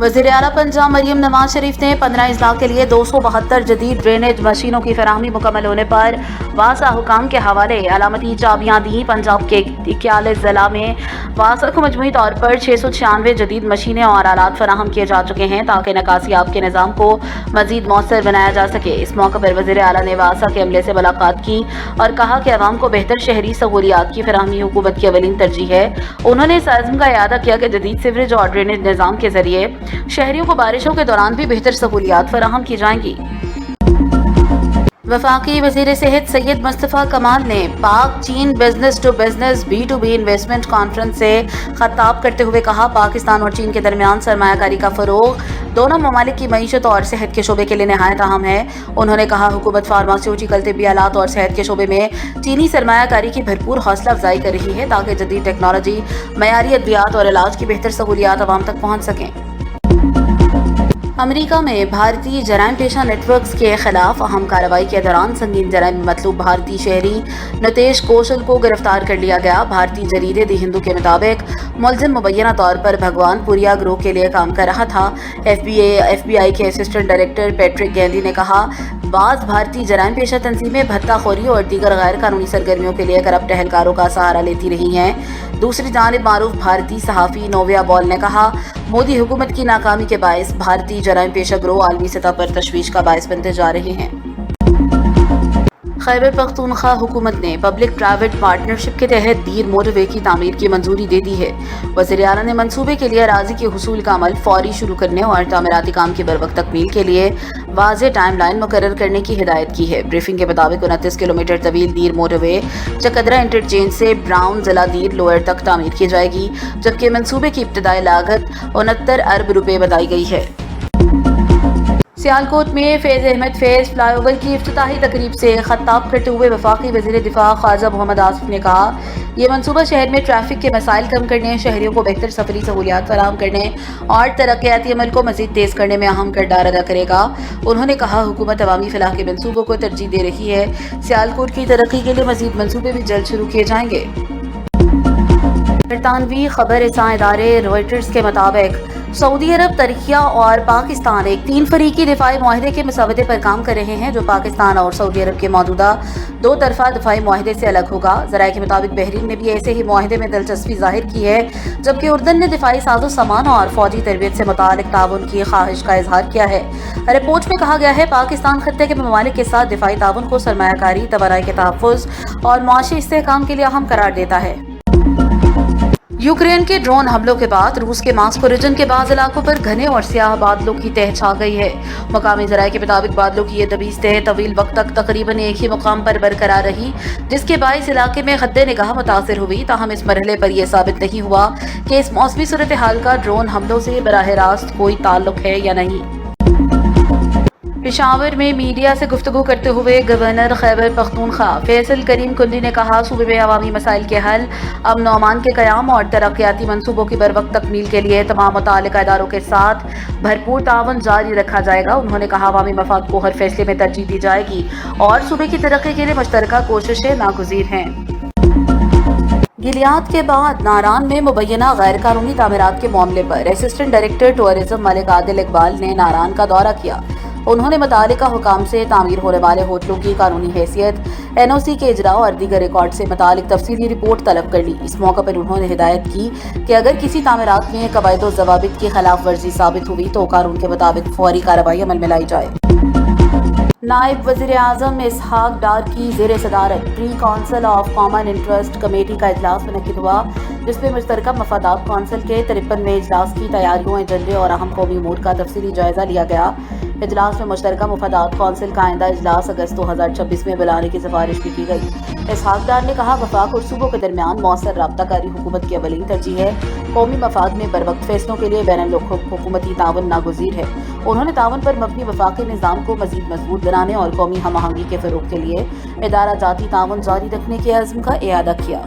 वज़ीर आला पंजाब मरियम नवाज शरीफ ने 15 अजला के लिए 272 जदीद ड्रेनेज मशीनों की फराहमी मुकम्मल होने पर वासा हुकाम के हवाले अलामती चाबियाँ दी। पंजाब के 41 जिला में वासा को मजमूई तौर पर 696 जदीद मशीनें और आलात फराहम किए जा चुके हैं ताकि निकासियाब के निज़ाम को मजीद मौसर बनाया जा सके। इस मौके पर वज़ीर आला ने वासा के अमले से मुलाकात की और कहा कि अवाम को बेहतर शहरी सहूलियात की फराहमी हुकूमत की अवलीन तरजीह है। उन्होंने इस आज़म का इआदा किया कि जदीद सीवरेज और ड्रेनेज निज़ाम के जरिए शहरियों को बारिशों के दौरान भी बेहतर सहूलियात फराहम की जाएंगी। वफाकी वज़ीर सेहत सैयद मुस्तफ़ा कमाल ने पाक चीन business to business B2B investment conference से खिताब करते हुए कहा, पाकिस्तान और चीन के दरमियान सरमायाकारी का फ़रोग दोनों ममालिक की मईशत और सेहत के शोबे के लिए नहायत अहम है। उन्होंने कहा, हुकूमत फार्मास्यूटिकल, तिब्बी आलात और सेहत के शोबे में चीनी सरमायाकारी की भरपूर हौसला अफजाई कर रही है ताकि जदीद टेक्नोलॉजी, मयारी अद्वियात और इलाज की बेहतर सहूलियात अवाम तक पहुँच सकें। अमेरिका में भारतीय जराइम पेशा नेटवर्क्स के खिलाफ अहम कार्रवाई के दौरान संगीन जराइम में मतलूब भारतीय शहरी नितेश कौशल को गिरफ्तार कर लिया गया। भारतीय जरीदे दी हिंदू के मुताबिक मुलजिम मुबैना तौर पर भगवानपुरिया ग्रोह के लिए काम कर रहा था। FBI के असिस्टेंट डायरेक्टर पैट्रिक गैली ने कहा, बाज़ भारतीय जराइम पेशा तंजीमें भत्ताखोरी और दीगर गैर कानूनी सरगर्मियों के लिए करप्ट अहलकारों का सहारा लेती रही हैं। दूसरी जानिब मारूफ भारतीय सहाफ़ी नोविया बॉल ने कहा, मोदी हुकूमत की नाकामी के बायस भारतीय जराइम पेशा ग्रोह आलमी सतह पर तशवीश का बायस बनते जा रहे हैं। खैबर पख्तूनख्वा हुकूमत ने पब्लिक प्राइवेट पार्टनरशिप के तहत दीर मोटरवे की तामीर की मंजूरी दे दी है। वज़ीर आला ने मंसूबे के लिए अराजी के हुसूल का अमल फौरी शुरू करने और तामीराती काम की बरवक्त तकमील के लिए वाज़ेह टाइम लाइन मुकर्रर करने की हिदायत की है। ब्रीफिंग के मुताबिक 29 किलोमीटर तवील दीर मोटरवे चकदरा इंटरचेंज से ब्राउन जिला दीर लोअर तक तामीर की जाएगी, जबकि मंसूबे की इब्तदाई लागत 69 अरब रुपए बताई गई है। सियालकोट में फैज़ अहमद फैज़ फ्लाईओवर की इफ्तिताही तकरीब से खिताब करते हुए वफाकी वज़ीर दिफा ख्वाजा मोहम्मद आसिफ ने कहा, यह मनसूबा शहर में ट्रैफिक के मसाइल कम करने, शहरियों को बेहतर सफरी सहूलियात फराहम करने और तरक्याती अमल को मज़ीद तेज़ करने में अहम किरदार अदा करेगा। उन्होंने कहा, हुकूमत अवामी फलाह के मनसूबों को तरजीह दे रही है। सियालकोट की तरक्की के लिए मज़ीद मनसूबे भी जल्द शुरू किए जाएंगे। बरतानवी खबर रसां इदारे रॉयटर्स के मुताबिक सऊदी अरब, तुर्की और पाकिस्तान एक 3 फरीकी दिफाई मुआहदे के मसवदे पर काम कर रहे हैं जो पाकिस्तान और सऊदी अरब के मौजूदा 2 तरफा दिफाई मुआहदे से अलग होगा। ज़राए के मुताबिक बहरीन ने भी ऐसे ही मुआहदे में दिलचस्पी जाहिर की है, जबकि उर्दन ने दिफाई साजो सामान और फौजी तरबियत से मुतालिक ताउन की ख्वाहिश का इजहार किया है। रिपोर्ट में कहा गया है, पाकिस्तान खत्ते के ममालिक के साथ दिफाई ताउन को सरमायाकारी, तवानाई के तहफ़्फ़ुज़ और मुआशी इस्तेहकाम के लिए अहम करार देता है। यूक्रेन के ड्रोन हमलों के बाद रूस के मास्को रीजन के बाज़ इलाकों पर घने और स्याह बादलों की तह छा गई है। मकामी ज़राए के मुताबिक बादलों की ये दबीज़ तह तवील वक्त तक तकरीबन एक ही मुकाम पर बरकरार रही, जिसके बायस इलाके में खद्दे निगाह मुतासिर हुई। ताहम इस मरहले पर यह साबित नहीं हुआ कि इस मौसमी सूरत हाल का ड्रोन हमलों से बराह रास्त कोई ताल्लुक है या नहीं। पेशावर में मीडिया से गुफ्तगू करते हुए गवर्नर खैबर पख्तूनख्वा फैसल करीम कुंडी ने कहा, सूबे में अवामी मसाइल के हल, अमन और अमान के क़याम और तरक्याती मनसूबों की बरवक्त तकमील के लिए तमाम मुताल्लिक़ा इदारों के साथ भरपूर तावन जारी रखा जाएगा। उन्होंने कहा, अवामी मफाद को हर फैसले में तरजीह दी जाएगी और सूबे की तरक्की के लिए मुश्तरका कोशिशें नागुज़ीर हैं। गिलियात के बाद नारान में मुबैना गैर कानूनी तामीरात के मामले पर assistant director tourism Malik Adil Iqbal ने नारान का दौरा किया। उन्होंने मुतालिका हुकाम से तामीर होने वाले होटलों की कानूनी हैसियत, NOC के इजरा और दीगर रिकॉर्ड से मुतालिक तफसीली रिपोर्ट तलब कर ली। इस मौके पर उन्होंने हिदायत की कि अगर किसी तामीरात में कवायद व ज़वाबित की खिलाफ वर्जी साबित हुई तो कानून के मुताबिक फौरी कार्रवाई अमल में लाई जाए। नायब वज़ीर आज़म इसहाक डार की ज़ेर सदारत pre council of common interest committee का इजलास मुनक्किद हुआ, जिसमें मुश्तरका मफादात काउंसिल के 53वें इजलास की तैयारियों, एजेंडे और अहम कौमी उमूर का तफसीली जायजा लिया गया। इजलास में मुश्तरका मफादात काउंसिल का आइंदा इजलास अगस्त 2026 में बुलाने की सिफारिश भी की गई। इसहाक डार ने कहा, वफाक और सूबों के दरमियान मौसर राब्ताकारी हुकूमत की अवलीन तरजीह है। कौमी मफाद में बरवक्त फैसलों के लिए बैनुल हुकूमती ताउन नागुज़ीर है। उन्होंने ताउन पर मबनी वफाकी निज़ाम को मज़ीद मजबूत बनाने और कौमी हम आहंगी के फ़रोग़ के लिए इदारा जाती ताउन जारी रखने के अज़्म का इआदा किया।